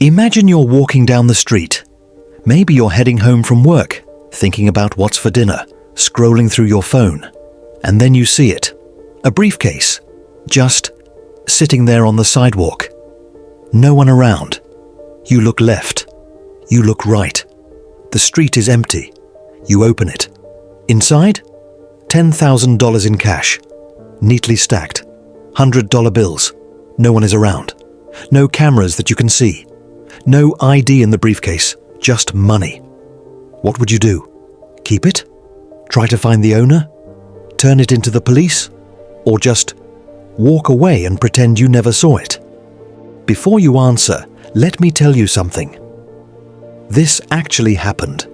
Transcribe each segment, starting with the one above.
Imagine you're walking down the street. Maybe you're heading home from work, thinking about what's for dinner, scrolling through your phone, and then you see it. A briefcase, just sitting there on the sidewalk. No one around. You look left. You look right. The street is empty. You open it. Inside? $10,000 in cash, neatly stacked. $100 bills. No one is around. No cameras that you can see. No ID in the briefcase, just money. What would you do? Keep it? Try to find the owner? Turn it into the police? Or just walk away and pretend you never saw it? Before you answer, let me tell you something. This actually happened,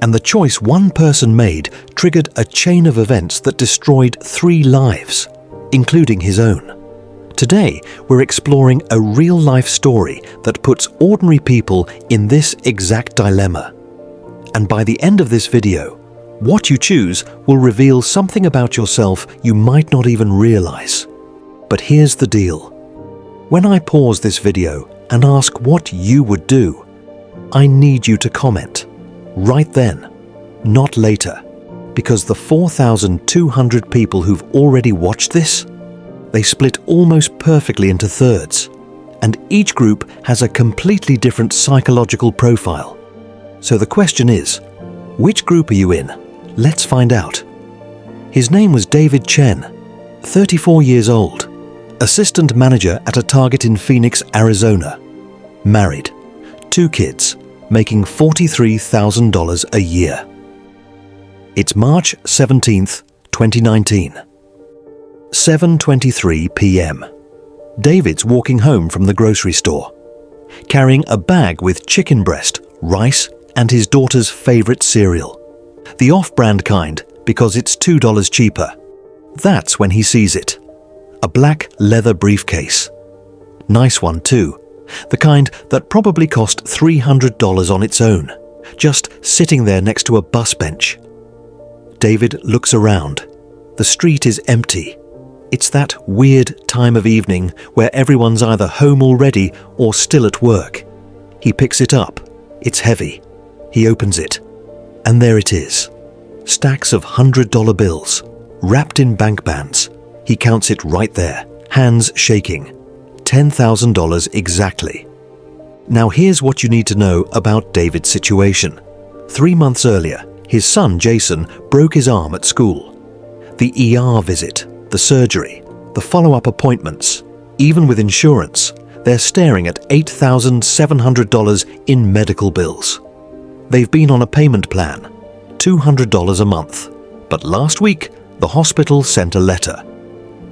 and the choice one person made triggered a chain of events that destroyed 3 lives, including his own. Today, we're exploring a real-life story that puts ordinary people in this exact dilemma. And by the end of this video, what you choose will reveal something about yourself you might not even realize. But here's the deal. When I pause this video and ask what you would do, I need you to comment right then, not later, because the 4,200 people who've already watched this, they split almost perfectly into thirds, and each group has a completely different psychological profile. So the question is, which group are you in? Let's find out. His name was David Chen, 34 years old, assistant manager at a Target in Phoenix, Arizona, married, 2 kids, making $43,000 a year. It's March 17th, 2019. 7:23 p.m. David's walking home from the grocery store, carrying a bag with chicken breast, rice, and his daughter's favorite cereal. The off-brand kind, because it's $2 cheaper. That's when he sees it. A black leather briefcase. Nice one too. The kind that probably cost $300 on its own, just sitting there next to a bus bench. David looks around. The street is empty. It's that weird time of evening where everyone's either home already or still at work. He picks it up. It's heavy. He opens it. And there it is. Stacks of $100 bills, wrapped in bank bands. He counts it right there, hands shaking. $10,000 exactly. Now here's what you need to know about David's situation. 3 months earlier, his son Jason broke his arm at school. The ER visit, the surgery, the follow-up appointments, even with insurance, they're staring at $8,700 in medical bills. They've been on a payment plan, $200 a month. But last week, the hospital sent a letter.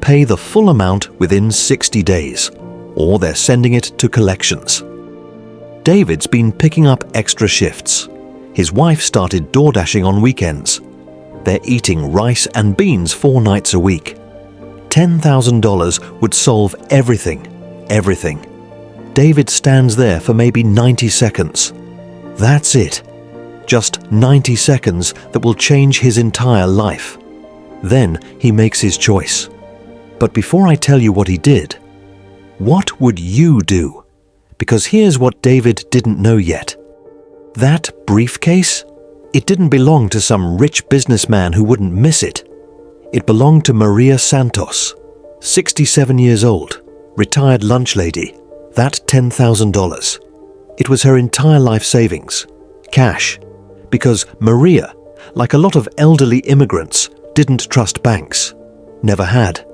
Pay the full amount within 60 days, or they're sending it to collections. David's been picking up extra shifts. His wife started door dashing on weekends. They're eating rice and beans 4 nights a week. $10,000 would solve everything. David stands there for maybe 90 seconds. That's it. Just 90 seconds that will change his entire life. Then he makes his choice. But before I tell you what he did, what would you do? Because here's what David didn't know yet. That briefcase? It didn't belong to some rich businessman who wouldn't miss it. It belonged to Maria Santos, 67 years old, retired lunch lady. That $10,000. It was her entire life savings, cash, because Maria, like a lot of elderly immigrants, didn't trust banks. Never had.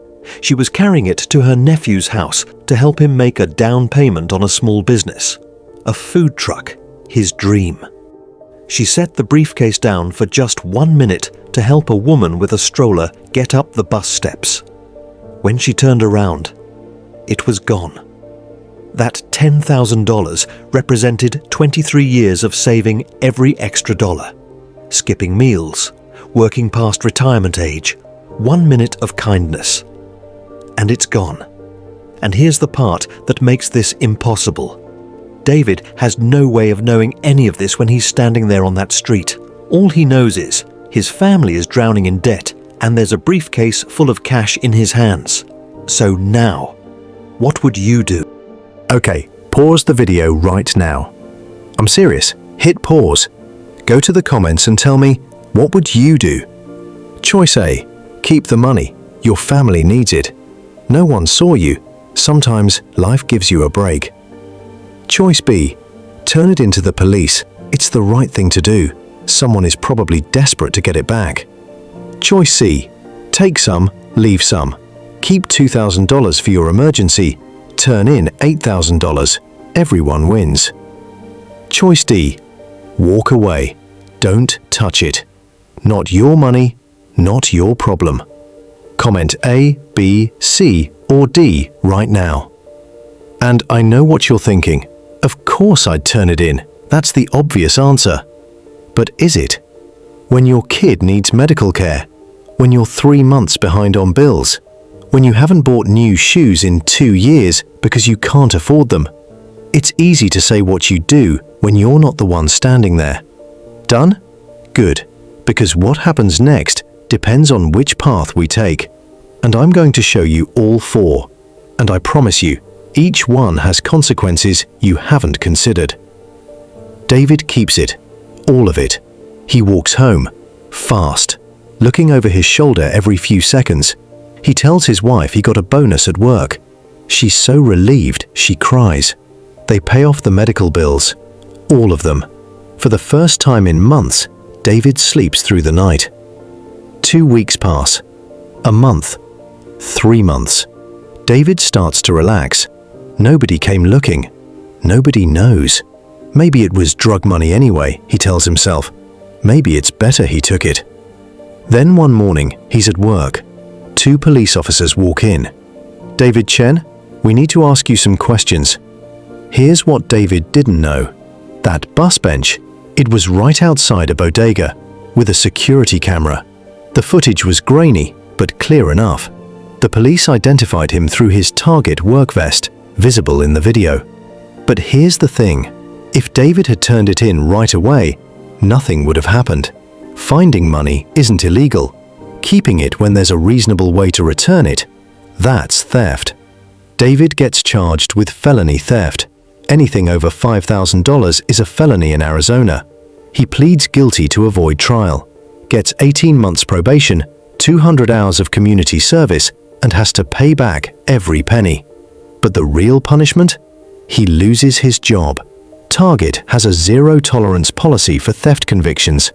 She was carrying it to her nephew's house to help him make a down payment on a small business. A food truck, his dream. She set the briefcase down for just 1 minute to help a woman with a stroller get up the bus steps. When she turned around, it was gone. That $10,000 represented 23 years of saving every extra dollar, skipping meals, working past retirement age, 1 minute of kindness. And it's gone. And here's the part that makes this impossible. David has no way of knowing any of this when he's standing there on that street. All he knows is his family is drowning in debt and there's a briefcase full of cash in his hands. So now, what would you do? Okay, Pause the video right now. I'm serious. Hit pause. Go to the comments and tell me, what would you do? Choice A. Keep the money. Your family needs it. No one saw you. Sometimes life gives you a break. Choice B. Turn it into the police. It's the right thing to do. Someone is probably desperate to get it back. Choice C. Take some, leave some. Keep $2,000 for your emergency. Turn in $8,000. Everyone wins. Choice D. Walk away. Don't touch it. Not your money, not your problem. Comment A, B, C, or D right now. And I know what you're thinking. Of course I'd turn it in. That's the obvious answer. But is it? When your kid needs medical care? When you're 3 months behind on bills? When you haven't bought new shoes in 2 years because you can't afford them? It's easy to say what you do when you're not the one standing there. Done? Good. Because what happens next depends on which path we take. And I'm going to show you all 4. And I promise you, each one has consequences you haven't considered. David keeps it. All of it. He walks home. Fast. Looking over his shoulder every few seconds. He tells his wife he got a bonus at work. She's so relieved she cries. They pay off the medical bills. All of them. For the first time in months, David sleeps through the night. 2 weeks pass. A month. 3 months. David starts to relax. Nobody came looking. Nobody knows. Maybe it was drug money anyway, he tells himself. Maybe it's better he took it. Then one morning, he's at work. 2 police officers walk in. David Chen, we need to ask you some questions. Here's what David didn't know. That bus bench, it was right outside a bodega, with a security camera. The footage was grainy, but clear enough. The police identified him through his Target work vest, visible in the video. But here's the thing. If David had turned it in right away, nothing would have happened. Finding money isn't illegal. Keeping it when there's a reasonable way to return it, that's theft. David gets charged with felony theft. Anything over $5,000 is a felony in Arizona. He pleads guilty to avoid trial, gets 18 months probation, 200 hours of community service, and has to pay back every penny. But the real punishment? He loses his job. Target has a zero-tolerance policy for theft convictions.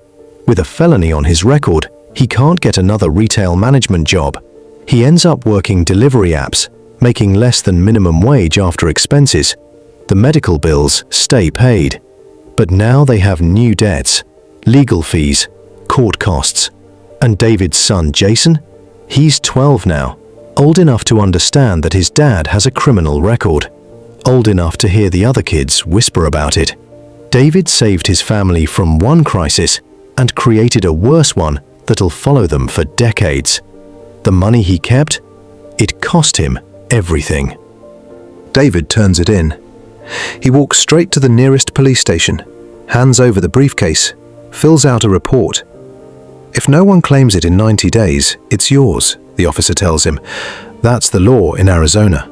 With a felony on his record, he can't get another retail management job. He ends up working delivery apps, making less than minimum wage after expenses. The medical bills stay paid. But now they have new debts, legal fees, court costs. And David's son Jason? He's 12 now, old enough to understand that his dad has a criminal record. Old enough to hear the other kids whisper about it. David saved his family from one crisis and created a worse one that'll follow them for decades. The money he kept? It cost him everything. David turns it in. He walks straight to the nearest police station, hands over the briefcase, fills out a report. If no one claims it in 90 days, it's yours, the officer tells him. That's the law in Arizona.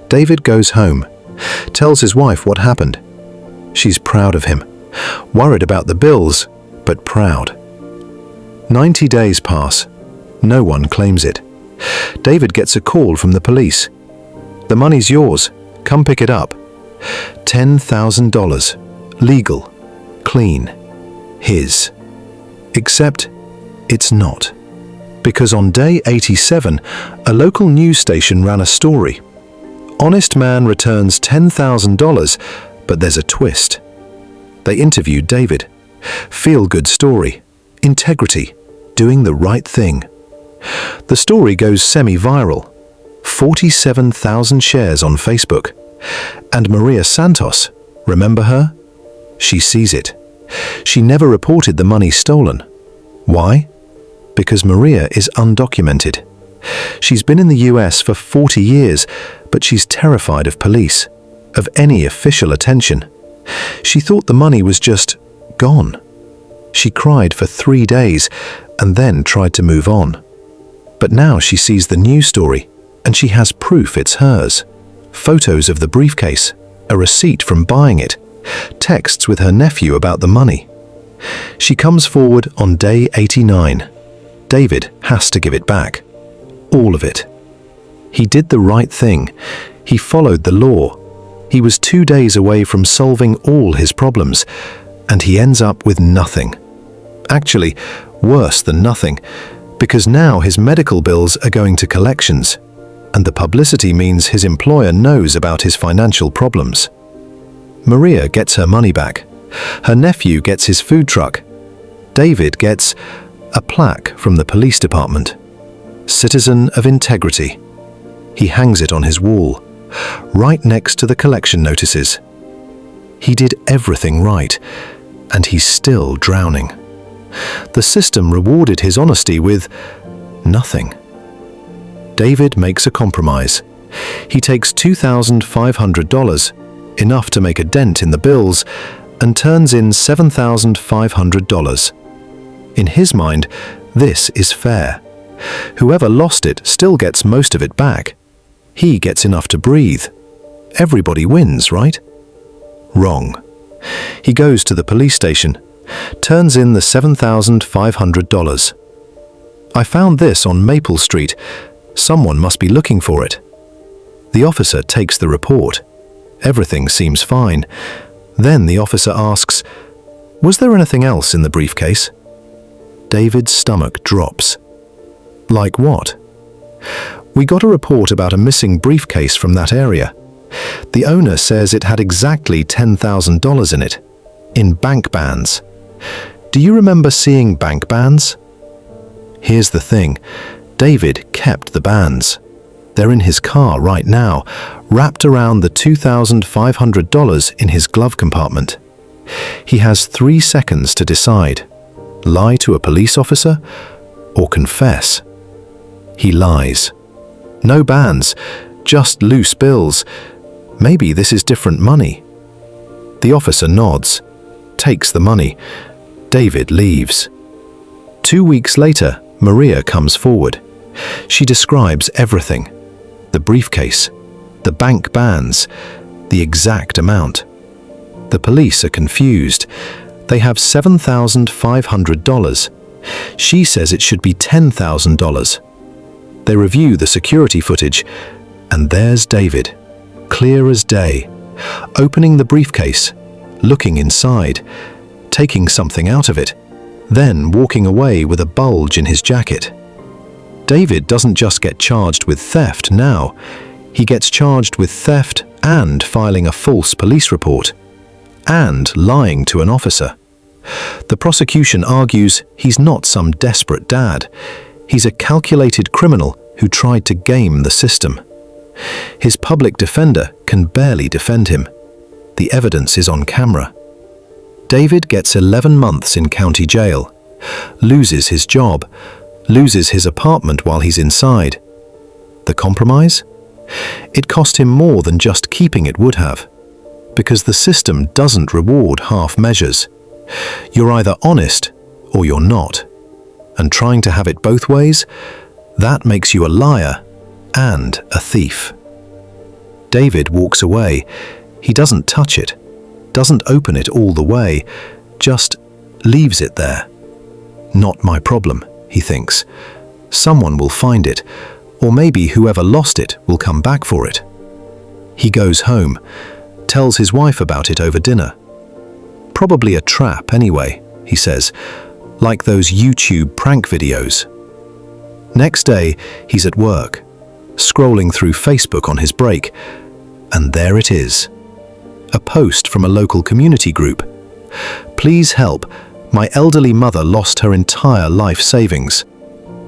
David goes home, tells his wife what happened. She's proud of him, worried about the bills, but proud. 90 days pass. No one claims it. David gets a call from the police. The money's yours. Come pick it up. $10,000. Legal. Clean. His. Except it's not. Because on day 87, a local news station ran a story. Honest man returns $10,000, but there's a twist. They interviewed David. Feel-good story. Integrity. Doing the right thing. The story goes semi-viral. 47,000 shares on Facebook. And Maria Santos, remember her? She sees it. She never reported the money stolen. Why? Because Maria is undocumented. She's been in the US for 40 years, but she's terrified of police, of any official attention. She thought the money was just gone. She cried for 3 days and then tried to move on. But now she sees the news story and she has proof it's hers. Photos of the briefcase, a receipt from buying it, texts with her nephew about the money. She comes forward on day 89. David has to give it back. All of it. He did the right thing. He followed the law. He was 2 days away from solving all his problems, and he ends up with nothing. Actually, worse than nothing, because now his medical bills are going to collections, and the publicity means his employer knows about his financial problems. Maria gets her money back. Her nephew gets his food truck. David gets a plaque from the police department. Citizen of integrity. He hangs it on his wall, right next to the collection notices. He did everything right, and he's still drowning. The system rewarded his honesty with nothing. David makes a compromise. He takes $2,500, enough to make a dent in the bills, and turns in $7,500. In his mind, this is fair. Whoever lost it still gets most of it back. He gets enough to breathe. Everybody wins, right? Wrong. He goes to the police station, turns in the $7,500. I found this on Maple Street. Someone must be looking for it. The officer takes the report. Everything seems fine. Then the officer asks, "Was there anything else in the briefcase?" David's stomach drops. Like what? "We got a report about a missing briefcase from that area. The owner says it had exactly $10,000 in it, in bank bands. Do you remember seeing bank bands?" Here's the thing. David kept the bands. They're in his car right now, wrapped around the $2,500 in his glove compartment. He has 3 seconds to decide: lie to a police officer or confess. He lies. No bands, just loose bills. Maybe this is different money. The officer nods, takes the money. David leaves. 2 weeks later, Maria comes forward. She describes everything: the briefcase, the bank bands, the exact amount. The police are confused. They have $7,500. She says it should be $10,000. They review the security footage, and there's David, clear as day, opening the briefcase, looking inside, taking something out of it, then walking away with a bulge in his jacket. David doesn't just get charged with theft now. He gets charged with theft and filing a false police report, and lying to an officer. The prosecution argues he's not some desperate dad. He's a calculated criminal who tried to game the system. His public defender can barely defend him. The evidence is on camera. David gets 11 months in county jail, loses his job, loses his apartment while he's inside. The compromise? It cost him more than just keeping it would have, because the system doesn't reward half measures. You're either honest or you're not. And trying to have it both ways, that makes you a liar and a thief. David walks away. He doesn't touch it, doesn't open it all the way, just leaves it there. Not my problem, he thinks. Someone will find it, or maybe whoever lost it will come back for it. He goes home, tells his wife about it over dinner. Probably a trap anyway, he says, like those YouTube prank videos. Next day, he's at work, scrolling through Facebook on his break, and there it is. A post from a local community group. "Please help. My elderly mother lost her entire life savings.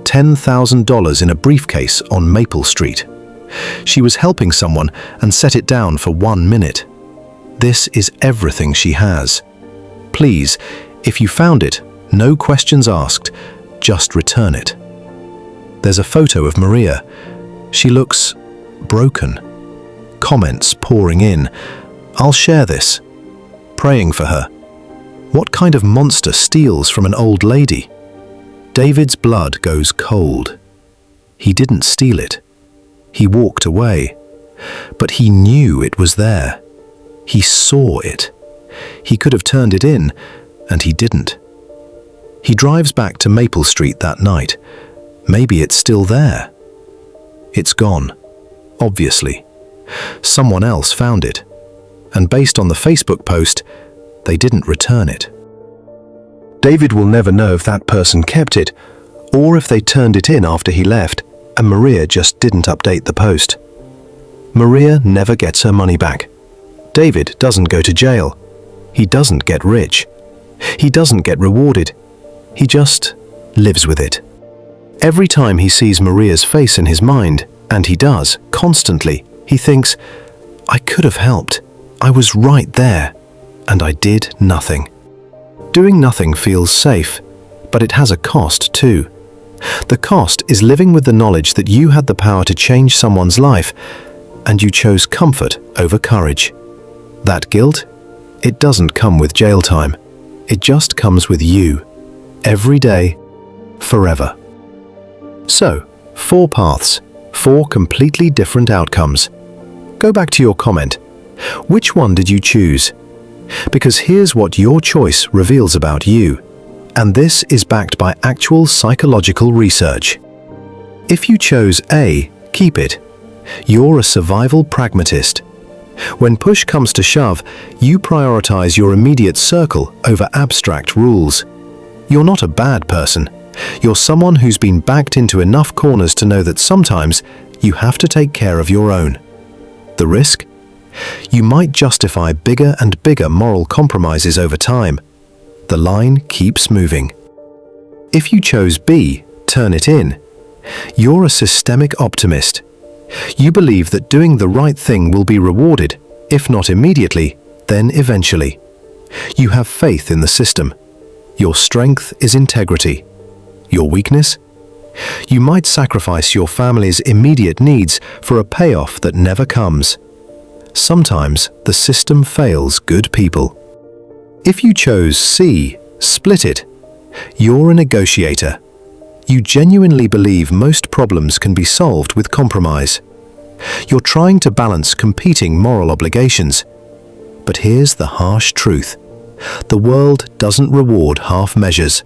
$10,000 in a briefcase on Maple Street. She was helping someone and set it down for 1 minute. This is everything she has. Please, if you found it, no questions asked, just return it." There's a photo of Maria. She looks broken. Comments pouring in. "I'll share this." Praying for her. What kind of monster steals from an old lady? David's blood goes cold. He didn't steal it. He walked away. But he knew it was there. He saw it. He could have turned it in, and he didn't. He drives back to Maple Street that night. Maybe it's still there. It's gone, obviously. Someone else found it, and based on the Facebook post, they didn't return it. David will never know if that person kept it, or if they turned it in after he left, and Maria just didn't update the post. Maria never gets her money back. David doesn't go to jail. He doesn't get rich. He doesn't get rewarded. He just lives with it. Every time he sees Maria's face in his mind, and he does, constantly, he thinks, I could have helped. I was right there, and I did nothing. Doing nothing feels safe, but it has a cost too. The cost is living with the knowledge that you had the power to change someone's life, and you chose comfort over courage. That guilt, it doesn't come with jail time. It just comes with you. Every day, forever. So, 4 paths, 4 completely different outcomes. Go back to your comment. Which one did you choose? Because here's what your choice reveals about you. And this is backed by actual psychological research. If you chose A, keep it. You're a survival pragmatist. When push comes to shove, you prioritize your immediate circle over abstract rules. You're not a bad person. You're someone who's been backed into enough corners to know that sometimes you have to take care of your own. The risk? You might justify bigger and bigger moral compromises over time. The line keeps moving. If you chose B, turn it in. You're a systemic optimist. You believe that doing the right thing will be rewarded, if not immediately, then eventually. You have faith in the system. Your strength is integrity. Your weakness? You might sacrifice your family's immediate needs for a payoff that never comes. Sometimes the system fails good people. If you chose C, split it. You're a negotiator. You genuinely believe most problems can be solved with compromise. You're trying to balance competing moral obligations. But here's the harsh truth. The world doesn't reward half measures.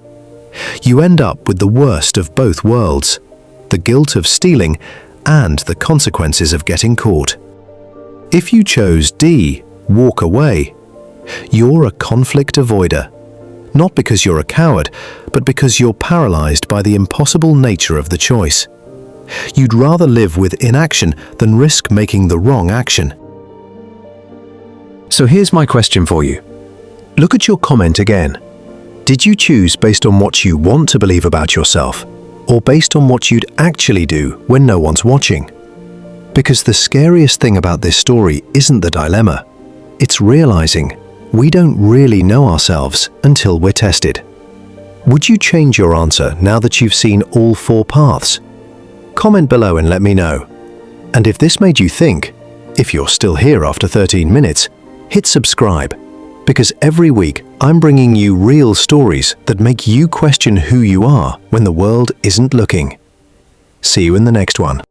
You end up with the worst of both worlds, the guilt of stealing and the consequences of getting caught. If you chose D, walk away, you're a conflict avoider. Not because you're a coward, but because you're paralyzed by the impossible nature of the choice. You'd rather live with inaction than risk making the wrong action. So here's my question for you. Look at your comment again. Did you choose based on what you want to believe about yourself, or based on what you'd actually do when no one's watching? Because the scariest thing about this story isn't the dilemma. It's realizing we don't really know ourselves until we're tested. Would you change your answer now that you've seen all 4 paths? Comment below and let me know. And if this made you think, if you're still here after 13 minutes, hit subscribe. Because every week I'm bringing you real stories that make you question who you are when the world isn't looking. See you in the next one.